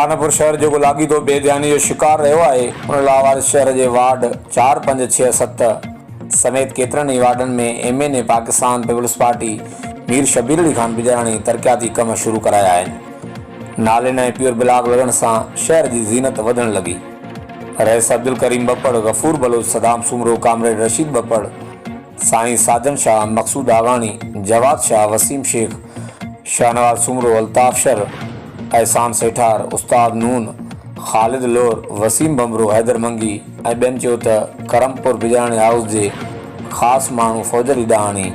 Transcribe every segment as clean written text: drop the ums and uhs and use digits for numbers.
खानपुर शहर जो लाॻीतो बेध्यानी जो शिकार रहियो आहे उन लावारिस शहर जे वार्ड 4, 5, 6, 7 समेत केतिरनि ई वार्डनि में MNA Pakistan Peoples Party Mir Shabbir Ali Khan Bijarani तरक़ियाती कम शुरू कराया आहिनि। नालेनि ऐं प्योर ब्लॉक लॻण सां शहर जी ज़ीनत वधण लॻी। रईस अब्दुल करीम बपड़, गफूर बलोच, सदाम सुमरो, कामरेड रशीद बपड़, साईं साजन शाह, मकसूद आगानी, जवाद शाह, वसीम शेख, शाहनवाज सुमरो, अल्ताफ शर, एहसान सेठार, उस्ताद नून, ख़ालिद लोर, वसीम बमरो, हैदर मंगी ऐं ॿियनि चयो त करमपुर बिजाणी हाउस जे ख़ासि माण्हू फौजरी ॾाहाणी,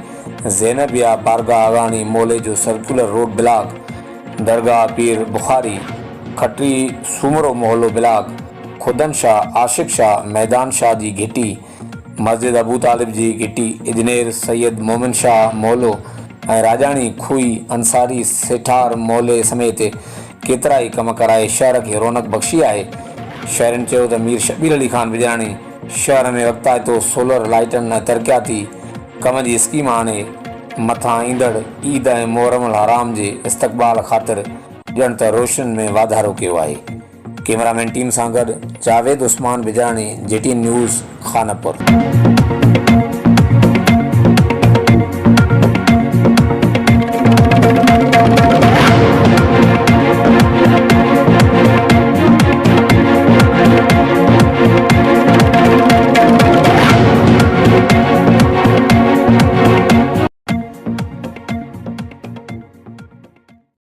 ज़ैनबिया बारगाह आगानी, मोले जो सर्कुलर रोड ब्लॉक, दरगाह पीर बुखारी, खटरी सुमरो मोहल्लो ब्लॉक, खुदन शाह, आशिक शाह, मैदान शाह जी घिटी, मस्जिद अबू तालिब जी घिटी, इजनेर सैयद मोमिन शाह मोहल्लो ऐं राजाणी खुई अंसारी सेठार मोहल्ले समेत केतिरा ई कम कराए शहर खे रौनक बख़्शी आहे। शहरनि चयो त मीर शबीर अली खान बिजाणी शहर में वक़्ताइतो सोलर लाइटनि ऐं तरक़ियाती कम जी स्कीम आणे मथां ईंदड़ ईद ऐं मुहर्रम हराम जे इस्तक़बाल ख़ातिर ॼण त रोशन में वाधारो कयो आहे। कैमरामैन टीम सां गॾु जावेद उस्मान बिजाणी, JTN न्यूज़, खानपुर।